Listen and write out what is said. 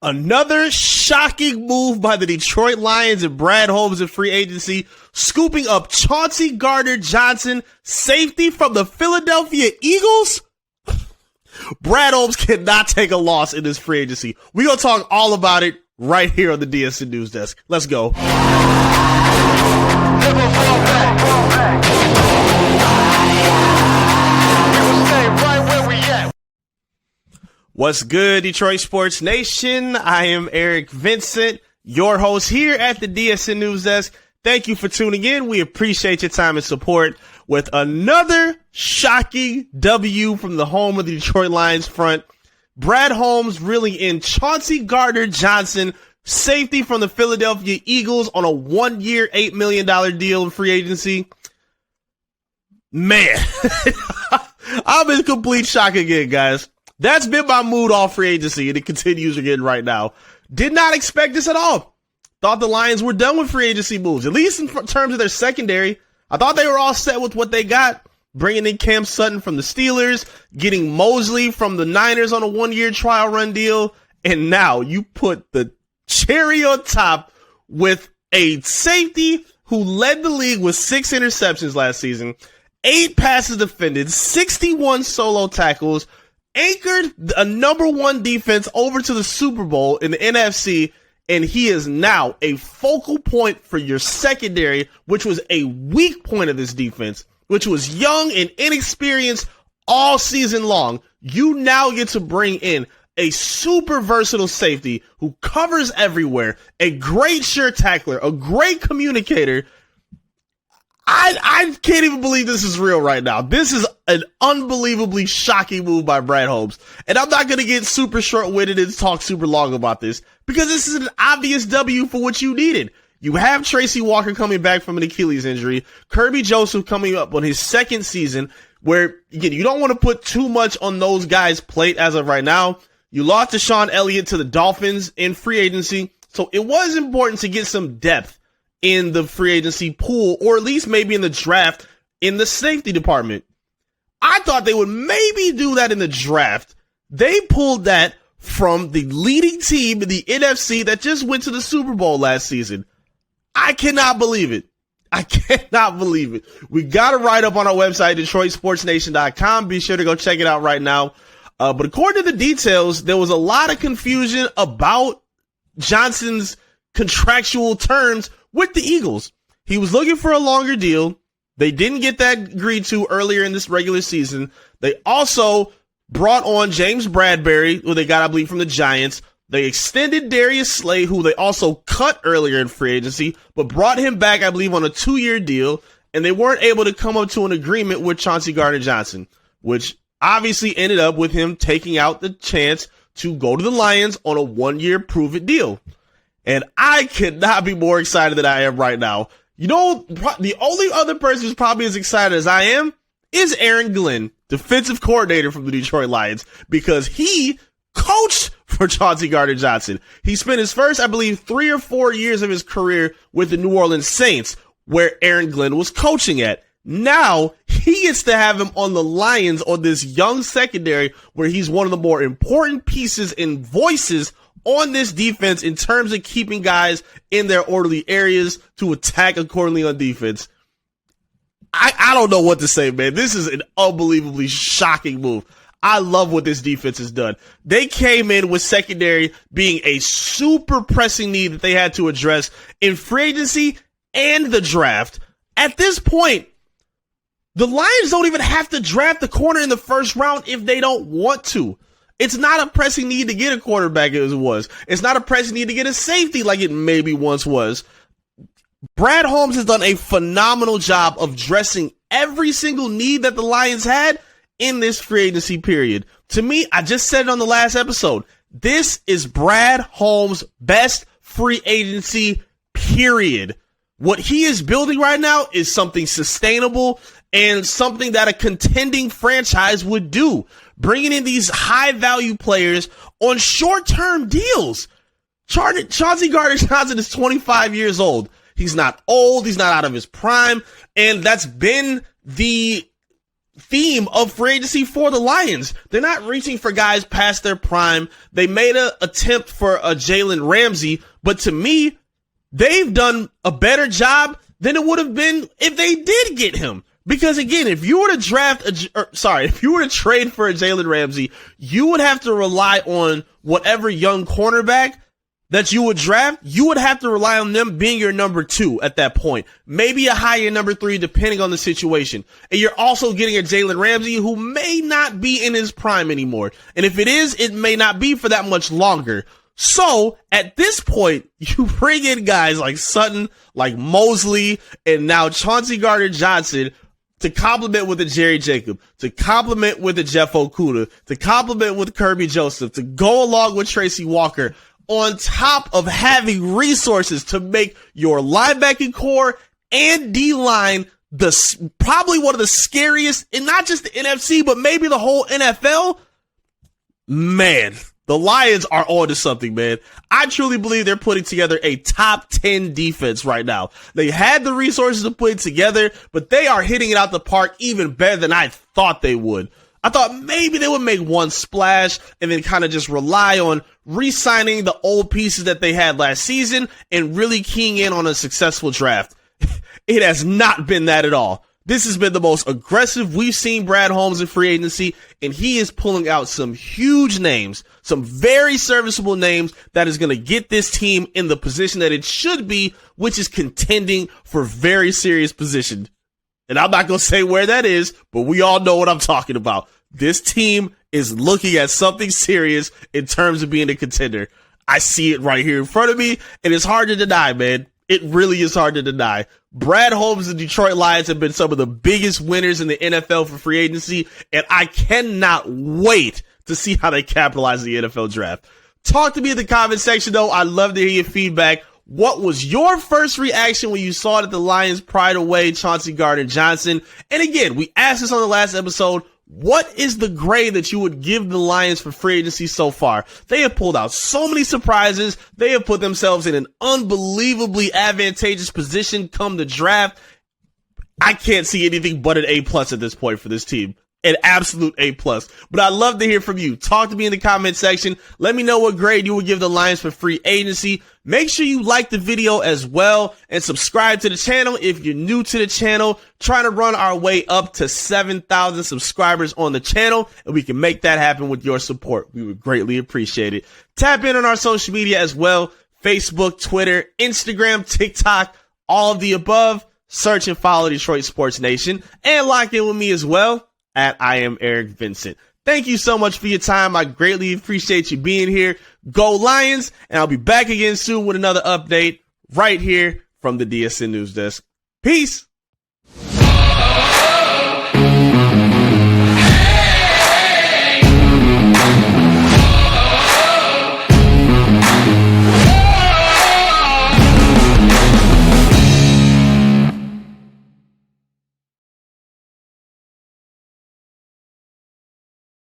Another shocking move by the Detroit Lions and Brad Holmes in free agency, scooping up Chauncey Gardner-Johnson, safety from the Philadelphia Eagles. Brad Holmes cannot take a loss in this free agency. We're going to talk all about it right here on the DSN News Desk. Let's go. What's good, Detroit Sports Nation? I am Eric Vincent, your host here at the DSN News Desk. Thank you for tuning in. We appreciate your time and support with another shocking W from the home of the Detroit Lions front. Brad Holmes reeling in Chauncey Gardner-Johnson, safety from the Philadelphia Eagles, on a 1-year, $8 million deal in free agency. Man, I'm in complete shock again, guys. That's been my mood all free agency, and it continues again right now. Did not expect this at all. Thought the Lions were done with free agency moves, at least in terms of their secondary. I thought they were all set with what they got, bringing in Cam Sutton from the Steelers, getting Mosley from the Niners on a 1-year trial run deal, and now you put the cherry on top with a safety who led the league with 6 interceptions last season, 8 passes defended, 61 solo tackles, anchored a number 1 defense over to the Super Bowl in the NFC, and he is now a focal point for your secondary, which was a weak point of this defense, which was young and inexperienced all season long. You now get to bring in a super versatile safety who covers everywhere, a great sure tackler, a great communicator. I can't even believe this is real right now. This is an unbelievably shocking move by Brad Holmes. And I'm not going to get super short-winded and talk super long about this, because this is an obvious W for what you needed. You have Tracy Walker coming back from an Achilles injury, Kirby Joseph coming up on his 2nd season, where, again, you don't want to put too much on those guys' plate as of right now. You lost Deshaun Elliott to the Dolphins in free agency, so it was important to get some depth in the free agency pool, or at least maybe in the draft in the safety department. I thought they would maybe do that in the draft. They pulled that from the leading team in the NFC that just went to the Super Bowl last season. I cannot believe it. I cannot believe it. We got a write-up on our website, DetroitSportsNation.com. Be sure to go check it out right now. But according to the details, there was a lot of confusion about Johnson's contractual terms with the Eagles. He was looking for a longer deal. They didn't get that agreed to earlier in this regular season. They also brought on James Bradberry, who they got, I believe, from the Giants. They extended Darius Slay, who they also cut earlier in free agency, but brought him back, I believe, on a 2-year deal. And they weren't able to come up to an agreement with Chauncey Gardner-Johnson, which obviously ended up with him taking out the chance to go to the Lions on a 1-year prove-it deal. And I could not be more excited than I am right now. You know, the only other person who's probably as excited as I am is Aaron Glenn, defensive coordinator from the Detroit Lions, because he coached for Chauncey Gardner-Johnson. He spent his first, I believe, 3 or 4 years of his career with the New Orleans Saints, where Aaron Glenn was coaching at. Now, he gets to have him on the Lions on this young secondary, where he's one of the more important pieces and voices on this defense in terms of keeping guys in their orderly areas to attack accordingly on defense. I don't know what to say, man. This is an unbelievably shocking move. I love what this defense has done. They came in with secondary being a super pressing need that they had to address in free agency and the draft. At this point, the Lions don't even have to draft the corner in the first round if they don't want to. It's not a pressing need to get a quarterback as it was. It's not a pressing need to get a safety like it maybe once was. Brad Holmes has done a phenomenal job of addressing every single need that the Lions had in this free agency period. To me, I just said it on the last episode, this is Brad Holmes' best free agency period. What he is building right now is something sustainable and something that a contending franchise would do. Bringing in these high-value players on short-term deals. Chauncey Gardner-Johnson is 25 years old. He's not old. He's not out of his prime. And that's been the theme of free agency for the Lions. They're not reaching for guys past their prime. They made an attempt for a Jalen Ramsey, but to me, they've done a better job than it would have been if they did get him. Because again, if you were to if you were to trade for a Jalen Ramsey, you would have to rely on whatever young cornerback that you would draft. You would have to rely on them being your number 2 at that point. Maybe a higher number 3, depending on the situation. And you're also getting a Jalen Ramsey who may not be in his prime anymore. And if it is, it may not be for that much longer. So at this point, you bring in guys like Sutton, like Mosley, and now Chauncey Gardner-Johnson to complement with a Jerry Jacob, to complement with a Jeff Okudah, to complement with Kirby Joseph, to go along with Tracy Walker, on top of having resources to make your linebacking core and D-line probably one of the scariest, and not just the NFC, but maybe the whole NFL. Man, the Lions are on to something, man. I truly believe they're putting together a top 10 defense right now. They had the resources to put it together, but they are hitting it out the park even better than I thought they would. I thought maybe they would make one splash and then kind of just rely on re-signing the old pieces that they had last season and really keying in on a successful draft. It has not been that at all. This has been the most aggressive we've seen Brad Holmes in free agency, and he is pulling out some huge names, some very serviceable names that is going to get this team in the position that it should be, which is contending for very serious position. And I'm not going to say where that is, but we all know what I'm talking about. This team is looking at something serious in terms of being a contender. I see it right here in front of me, and it's hard to deny, man. It really is hard to deny. Brad Holmes and Detroit Lions have been some of the biggest winners in the NFL for free agency, and I cannot wait to see how they capitalize the NFL draft. Talk to me in the comment section, though. I'd love to hear your feedback. What was your first reaction when you saw that the Lions pried away Chauncey Gardner-Johnson? And again, we asked this on the last episode. What is the grade that you would give the Lions for free agency so far? They have pulled out so many surprises. They have put themselves in an unbelievably advantageous position come the draft. I can't see anything but an A+ at this point for this team. An absolute A+. But I'd love to hear from you. Talk to me in the comment section. Let me know what grade you would give the Lions for free agency. Make sure you like the video as well and subscribe to the channel if you're new to the channel. Trying to run our way up to 7,000 subscribers on the channel, and we can make that happen with your support. We would greatly appreciate it. Tap in on our social media as well. Facebook, Twitter, Instagram, TikTok, all of the above. Search and follow Detroit Sports Nation and lock in with me as well at I am Eric Vincent. Thank you so much for your time. I greatly appreciate you being here. Go Lions, and I'll be back again soon with another update right here from the DSN News Desk. Peace.